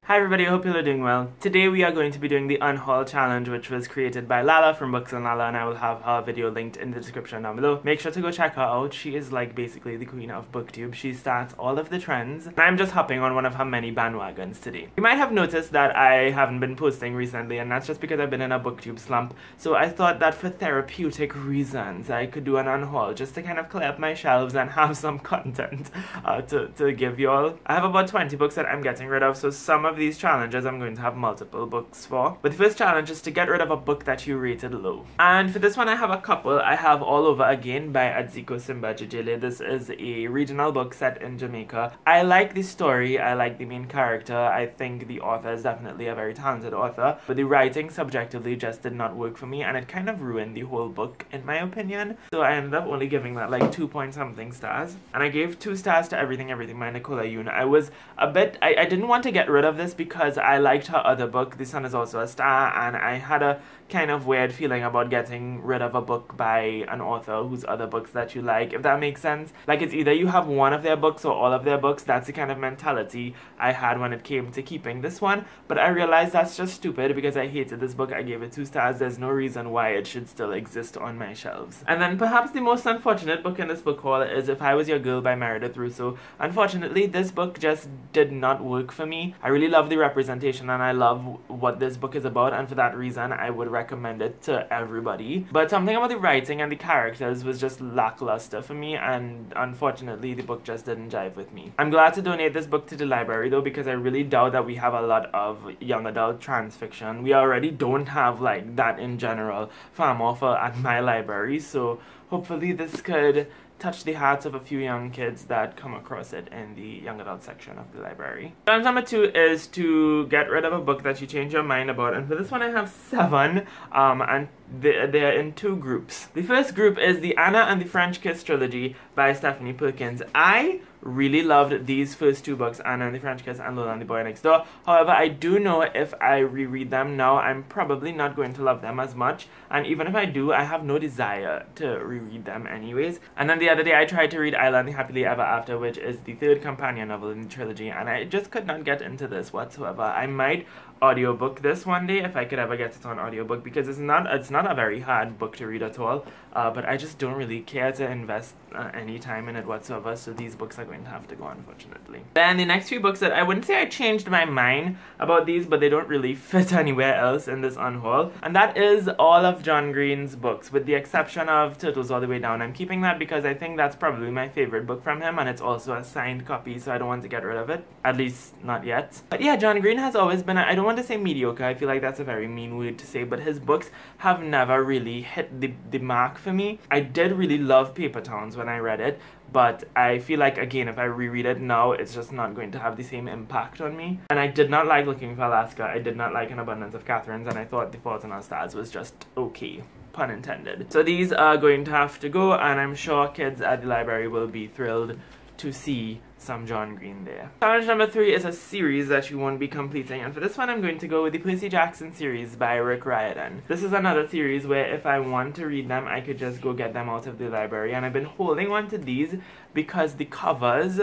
Hi everybody, I hope you're doing well. Today we are going to be doing the Unhaul challenge, which was created by Lala from Books and Lala, and I will have her video linked in the description down below. Make sure to go check her out. She is like basically the queen of booktube. She starts all of the trends, and I'm just hopping on one of her many bandwagons today. You might have noticed that I haven't been posting recently, and that's just because I've been in a booktube slump. So I thought that for therapeutic reasons, I could do an unhaul just to kind of clear up my shelves and have some content to give y'all. I have about 20 books that I'm getting rid of, so some of these challenges I'm going to have multiple books for. But the first challenge is to get rid of a book that you rated low. And for this one I have a couple. I have All Over Again by Adziko Simba Jijele. This is a regional book set in Jamaica. I like the story, I like the main character, I think the author is definitely a very talented author, but the writing subjectively just did not work for me, and it kind of ruined the whole book in my opinion. So I ended up only giving that like 2 point something stars. And I gave 2 stars to Everything by Nicola Yoon. I was a bit, I didn't want to get rid of this because I liked her other book, The Sun Is Also a Star, and I had a kind of weird feeling about getting rid of a book by an author whose other books that you like, if that makes sense. Like, it's either you have one of their books or all of their books. That's the kind of mentality I had when it came to keeping this one, but I realized that's just stupid because I hated this book. I gave it 2 stars. There's no reason why it should still exist on my shelves. And then perhaps the most unfortunate book in this book haul is If I Was Your Girl by Meredith Russo. Unfortunately, this book just did not work for me. I really love the representation and I love what this book is about, and for that reason I would recommend it to everybody. But something about the writing and the characters was just lackluster for me, and unfortunately the book just didn't jive with me. I'm glad to donate this book to the library though, because I really doubt that we have a lot of young adult trans fiction. We already don't have like that in general farm offer at my library, so hopefully this could touch the hearts of a few young kids that come across it in the young adult section of the library. Challenge number 2 is to get rid of a book that you change your mind about, and for this one I have 7, and they are in 2 groups. The first group is the Anna and the French Kiss trilogy by Stephanie Perkins. I really loved these first 2 books, Anna and the French Kiss and Lola and the Boy Next Door. However, I do know if I reread them now, I'm probably not going to love them as much, and even if I do, I have no desire to reread them anyways. And then the other day I tried to read Isla and the Happily Ever After, which is the 3rd companion novel in the trilogy, and I just could not get into this whatsoever. I might audiobook this one day if I could ever get it on audiobook, because it's not a very hard book to read at all, but I just don't really care to invest any time in it whatsoever, so these books are going to have to go, unfortunately. Then the next few books that I wouldn't say I changed my mind about these, but they don't really fit anywhere else in this unhaul, and that is all of John Green's books, with the exception of Turtles All the Way Down. I'm keeping that because I think that's probably my favorite book from him, and it's also a signed copy, so I don't want to get rid of it, at least not yet. But yeah, John Green has always been, I don't want to say mediocre, I feel like that's a very mean word to say, but his books have never really hit the mark for me. I did really love Paper Towns when I read it, but I feel like, again, if I reread it now, it's just not going to have the same impact on me. And I did not like Looking for Alaska, I did not like An Abundance of Catherines, and I thought The Fault in Our Stars was just okay. Pun intended. So these are going to have to go, and I'm sure kids at the library will be thrilled to see some John Green there. Challenge number 3 is a series that you won't be completing, and for this one I'm going to go with the Percy Jackson series by Rick Riordan. This is another series where if I want to read them, I could just go get them out of the library, and I've been holding on to these because the covers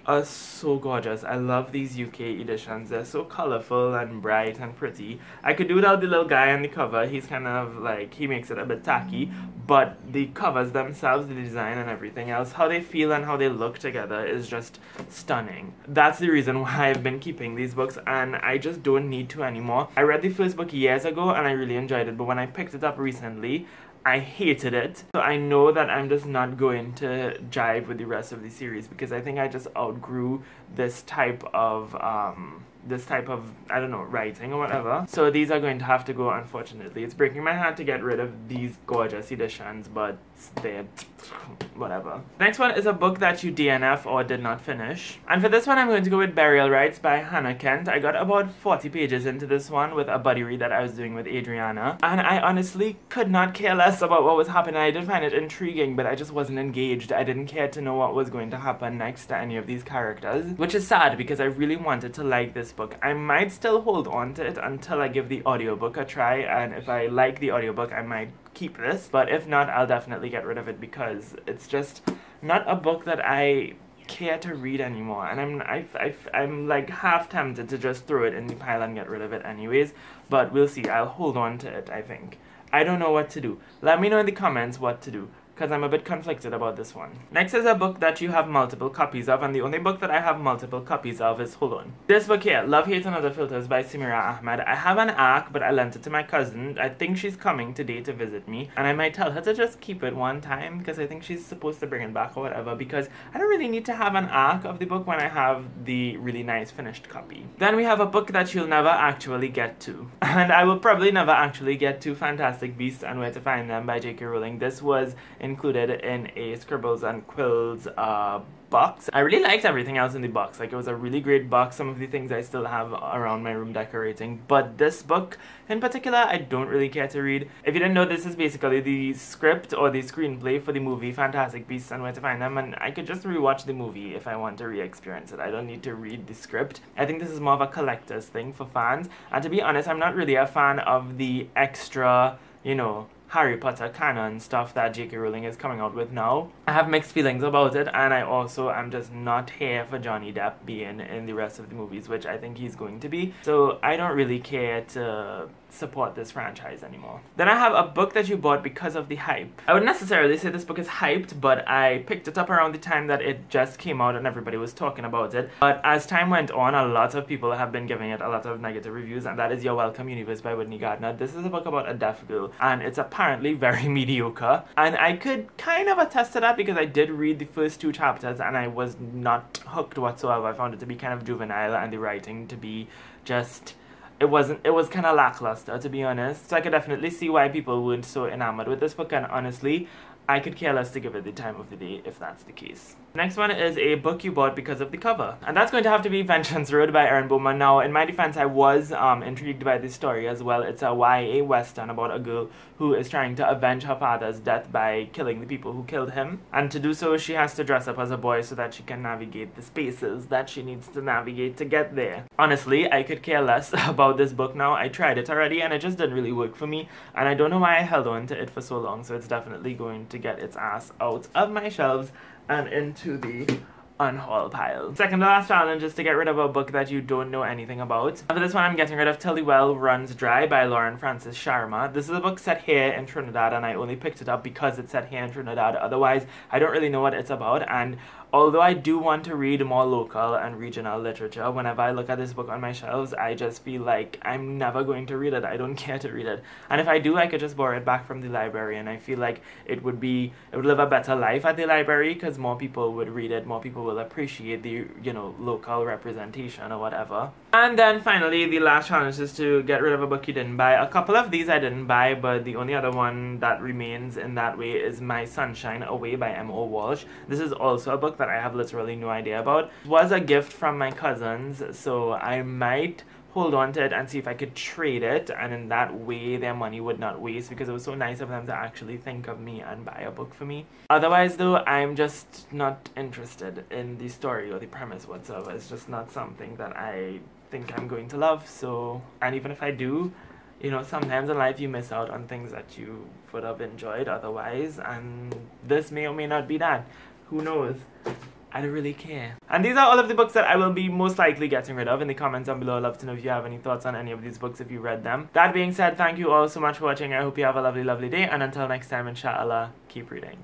are so gorgeous. I love these UK editions. They're so colorful and bright and pretty. I could do without the little guy on the cover. He's kind of like, he makes it a bit tacky, but the covers themselves, the design and everything else, how they feel and how they look together is just stunning. That's the reason why I've been keeping these books, and I just don't need to anymore. I read the first book years ago and I really enjoyed it, but when I picked it up recently, I hated it. So I know that I'm just not going to jive with the rest of the series, because I think I just outgrew this type of I don't know, writing or whatever. So these are going to have to go, unfortunately. It's breaking my heart to get rid of these gorgeous editions, but they're whatever. Next one is a book that you DNF or did not finish. And for this one I'm going to go with Burial Rites by Hannah Kent. I got about 40 pages into this one with a buddy read that I was doing with Adriana, and I honestly could not care less about what was happening. I did find it intriguing, but I just wasn't engaged. I didn't care to know what was going to happen next to any of these characters, which is sad because I really wanted to like this book. I might still hold on to it until I give the audiobook a try, and if I like the audiobook I might keep this, but if not, I'll definitely get rid of it because it's just not a book that I care to read anymore, and I'm like half tempted to just throw it in the pile and get rid of it anyways, but we'll see. I'll hold on to it, I think. I don't know what to do. Let me know in the comments what to do, because I'm a bit conflicted about this one. Next is a book that you have multiple copies of, and the only book that I have multiple copies of is, hold on, this book here, Love, Hate and Other Filters by Samira Ahmed. I have an arc, but I lent it to my cousin. I think she's coming today to visit me, and I might tell her to just keep it one time, because I think she's supposed to bring it back or whatever, because I don't really need to have an arc of the book when I have the really nice finished copy. Then we have a book that you'll never actually get to, and I will probably never actually get to, Fantastic Beasts and Where to Find Them by J.K. Rowling. This was included in a Scribbles and Quills box. I really liked everything else in the box. Like, it was a really great box. Some of the things I still have around my room decorating, but this book in particular I don't really care to read. If you didn't know, this is basically the script or the screenplay for the movie Fantastic Beasts and Where to Find Them, and I could just rewatch the movie if I want to re-experience it. I don't need to read the script. I think this is more of a collector's thing for fans, and to be honest, I'm not really a fan of the extra, you know, Harry Potter canon stuff that J.K. Rowling is coming out with now. I have mixed feelings about it, and I also am just not here for Johnny Depp being in the rest of the movies, which I think he's going to be. So I don't really care to support this franchise anymore. Then I have a book that you bought because of the hype. I wouldn't necessarily say this book is hyped, but I picked it up around the time that it just came out and everybody was talking about it. But as time went on, a lot of people have been giving it a lot of negative reviews, and that is Your Welcome Universe by Whitney Gardner. This is a book about a deaf girl, and it's apparently very mediocre. And I could kind of attest to that because I did read the first 2 chapters and I was not hooked whatsoever. I found it to be kind of juvenile and the writing to be just... it was kind of lackluster, to be honest. So I could definitely see why people weren't so enamored with this book, and honestly, I could care less to give it the time of the day if that's the case. Next one is a book you bought because of the cover, and that's going to have to be Vengeance Road by Erin Bowman. Now, in my defense, I was intrigued by this story as well. It's a YA western about a girl who is trying to avenge her father's death by killing the people who killed him, and to do so she has to dress up as a boy so that she can navigate the spaces that she needs to navigate to get there. Honestly, I could care less about this book now. I tried it already and it just didn't really work for me, and I don't know why I held on to it for so long, so it's definitely going to get its ass out of my shelves and into the Unhaul pile. Second to last challenge is to get rid of a book that you don't know anything about. For this one, I'm getting rid of Till the Well Runs Dry by Lauren Francis Sharma. This is a book set here in Trinidad, and I only picked it up because it's set here in Trinidad. Otherwise, I don't really know what it's about, and although I do want to read more local and regional literature, whenever I look at this book on my shelves, I just feel like I'm never going to read it. I don't care to read it. And if I do, I could just borrow it back from the library, and I feel like it would live a better life at the library because more people would read it, more people will appreciate the, you know, local representation or whatever. And then finally, the last challenge is to get rid of a book you didn't buy. A couple of these I didn't buy, but the only other one that remains in that way is My Sunshine Away by M.O. Walsh. This is also a book that I have literally no idea about. It was a gift from my cousins, so I might hold on to it and see if I could trade it, and in that way their money would not waste, because it was so nice of them to actually think of me and buy a book for me. Otherwise though, I'm just not interested in the story or the premise whatsoever. It's just not something that I think I'm going to love. So, and even if I do, you know, sometimes in life you miss out on things that you would have enjoyed otherwise, and this may or may not be that. Who knows? I don't really care. And these are all of the books that I will be most likely getting rid of. In the comments down below, I'd love to know if you have any thoughts on any of these books if you read them. That being said, thank you all so much for watching. I hope you have a lovely, lovely day, and until next time, inshallah, keep reading.